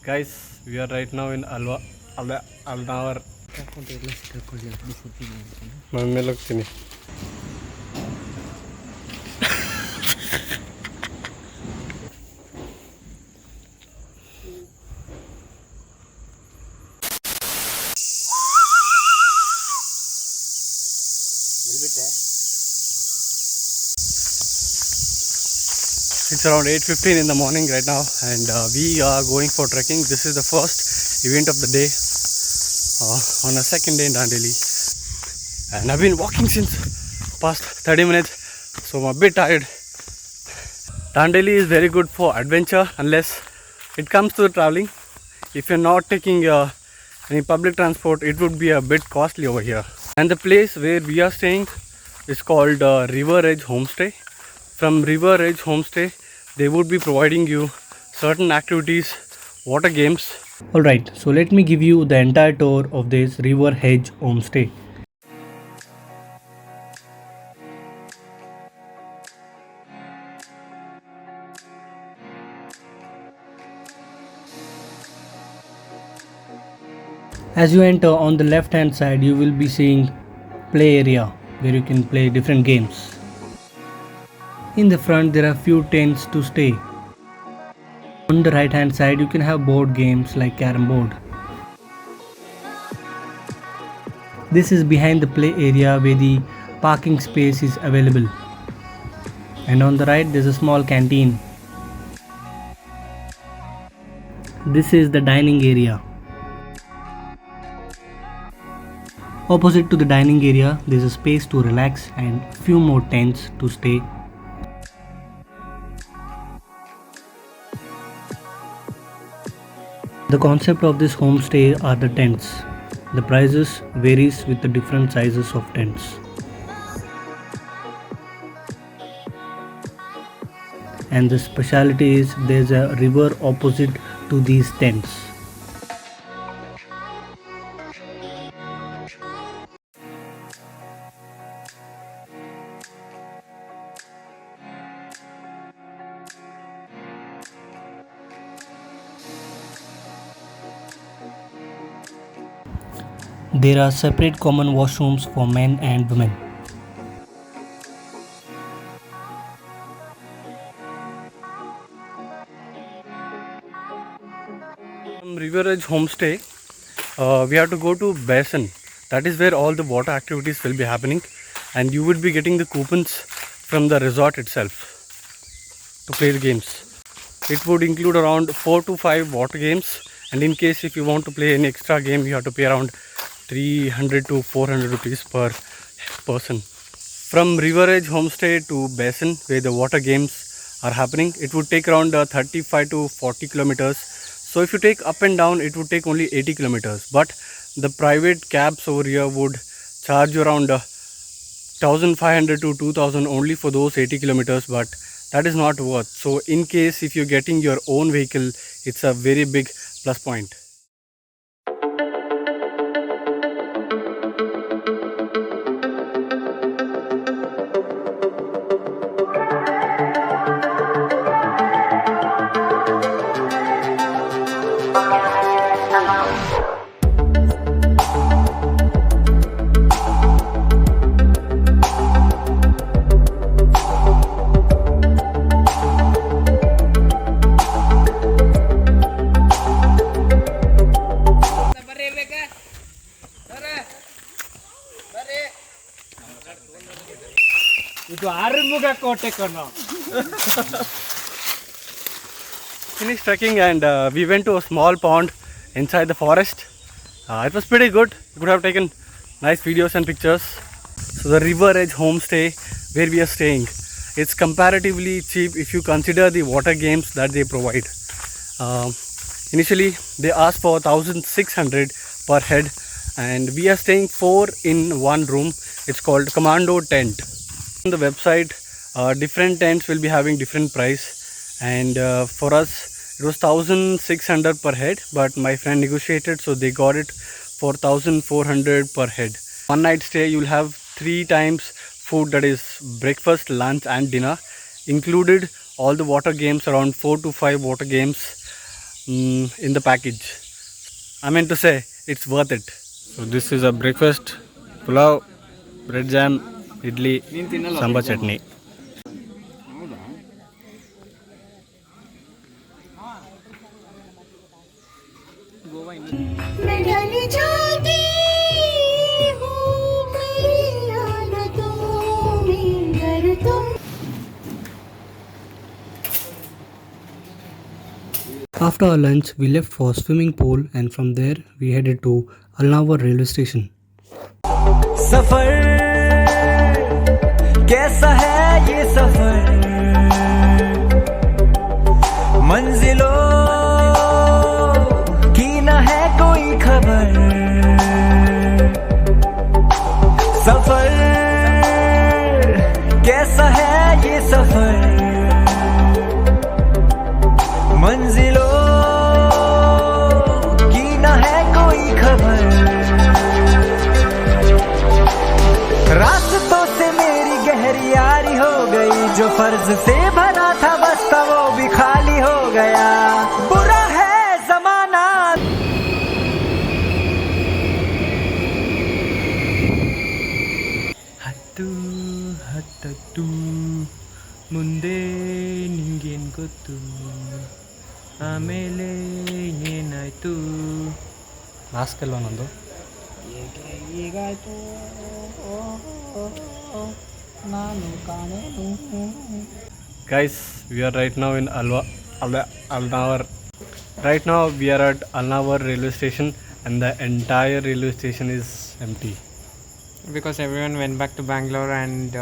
Guys, we are right now in Alnavar. Mummy लोग तिनी It's around 8:15 in the morning right now, and we are going for trekking. This is the first event of the day on a second day in Dandeli, and I've been walking since past 30 minutes, so I'm a bit tired. Dandeli is very good for adventure unless it comes to the traveling. If you're not taking any public transport, it would be a bit costly over here. And the place where we are staying is called River Edge Homestay. From River Edge Homestay, they would be providing you certain activities, water games. Alright, so let me give you the entire tour of this River Edge Homestay. As you enter, on the left hand side you will be seeing play area where you can play different games. In the front there are few tents to stay. On the right hand side you can have board games like carom board. This is behind the play area where the parking space is available. And on the right there's a small canteen. This is the dining area. Opposite to the dining area, there is a space to relax and few more tents to stay. The concept of this homestay are the tents. The prices varies with the different sizes of tents. And the specialty is there's a river opposite to these tents. There are separate common washrooms for men and women. From River Edge Homestay, we have to go to Basin. That is where all the water activities will be happening, and you would be getting the coupons from the resort itself to play the games. It would include around 4 to 5 water games, and in case if you want to play any extra game, you have to pay around 300 to 400 rupees per person. From River Edge Homestay to Basin, where the water games are happening, it would take around 35 to 40 kilometers. So if you take up and down, it would take only 80 kilometers. But the private cabs over here would charge you around 1500 to 2000 only for those 80 kilometers, but that is not worth. So in case if you're getting your own vehicle, it's a very big plus point. Finished trekking, and we went to a small pond inside the forest. It was pretty good. We could have taken nice videos and pictures. So the River Edge Homestay where we are staying, it's comparatively cheap if you consider the water games that they provide. Initially they asked for 1600 per head, and we are staying 4 in one room. It's called Commando Tent. On the website, different tents will be having different price, and for us it was 1600 per head, but my friend negotiated, so they got it for 1400 per head. One night stay, you will have 3 times food, that is breakfast, lunch and dinner included. All the water games, around 4 to 5 water games, in the package. I mean to say, it's worth it. So this is a breakfast: pulao, bread jam, idli, sambar chutney. After our lunch, we left for swimming pool and from there we headed to Alnawar railway station. सफर कैसा है ये सफर, मंजिलों की न है कोई खबर, सफर कैसा है ये सफर, मंजिलों की न है कोई खबर, रास्तों से मेरी गहरी यारी हो गई, जो फर्ज से भरा था बस्ता वो भी खाली हो गया, बुरा है जमाना। ಹತ್ತು ಹತ್ತತ್ತು ಮುಂದೆ ನಿಂಗೇನು ಗೊತ್ತು, ಆಮೇಲೆ ಏನಾಯ್ತು. ಮಾಸ್ಕ್ ಅಲ್ವಾ ನಂದು? ಈಗಾಯ್ತು ನಾನು ಕಾಣೇನು. Guys, we are right now in Alnawar. Right now we are at Alnawar railway station and the entire railway station is empty. Because everyone went back to Bangalore and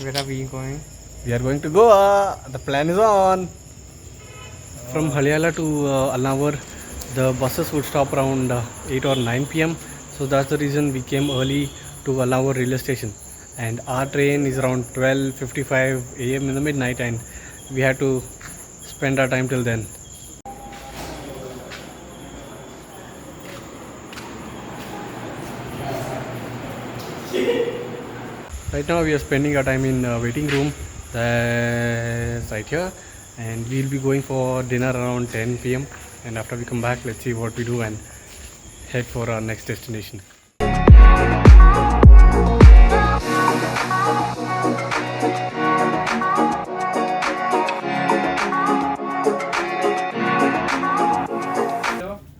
where are we going? We are going to Goa. The plan is on. From Halyala to Alnawar, the buses would stop around 8 or 9 p.m. So that's the reason we came early to Alnawar railway station. And our train is around 12:55 a.m. in the midnight and we had to spend our time till then. Right now we are spending our time in waiting room, that's right here, and we'll be going for dinner around 10 p.m. and after we come back, let's see what we do and head for our next destination.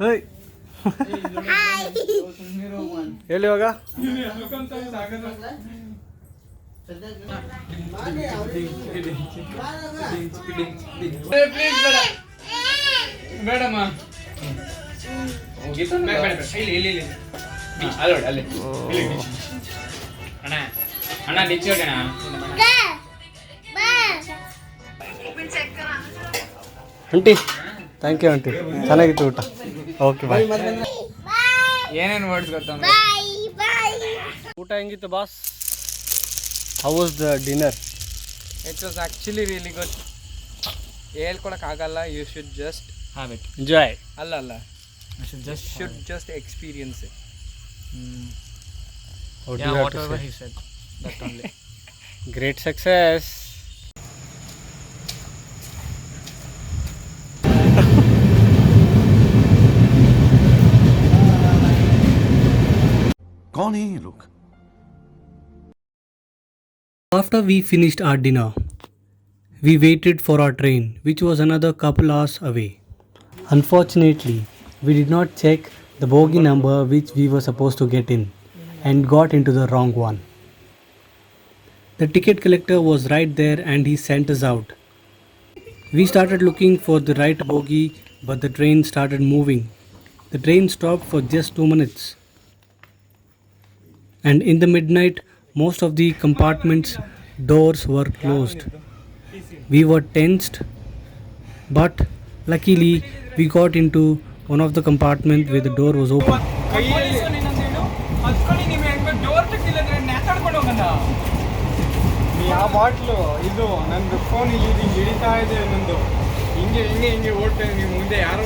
Hey. Hi. Hello, Aga. ಬೇಡಮ್ಮ ಅಣ್ಣ ಅಣ್ಣ ನಿಚ್ಚೋಣ aunty thank you aunty, ಚೆನ್ನಾಗಿತ್ತು ಊಟ. Okay bye. ಏನೇನು words ಗೊತ್ತಾ? ಊಟ ಹೆಂಗಿತ್ತು boss? How was the dinner? It was actually really good. ಹೇಳ್ಕೊಳಕ್ಕಾಗಲ್ಲ, you should just have it. Enjoy. ಅಲ್ಲ should just experience it. Whatever he said, that only. Great success. कौन है ये लोग? After we finished our dinner, we waited for our train, which was another couple hours away. Unfortunately, we did not check the bogie number which we were supposed to get in and got into the wrong one. The ticket collector was right there and he sent us out. We started looking for the right bogie, but the train started moving. The train stopped for just 2 minutes. And in the midnight, most of the compartments' doors were closed. We were tensed, but luckily we got into one of the compartments where the door was open. ಆ bottle ಇದು ನಂದು phone ಇಲ್ಲಿ ಹಿಂಗೆ ಹಿಡಿತಾ ಇದೆ, ನಂದು ಹಿಂಗೆ ಹಿಂಗೆ ಹಿಂಗೆ ಓಡ್ತೇನೆ. ನೀವು ಮುಂದೆ ಯಾರು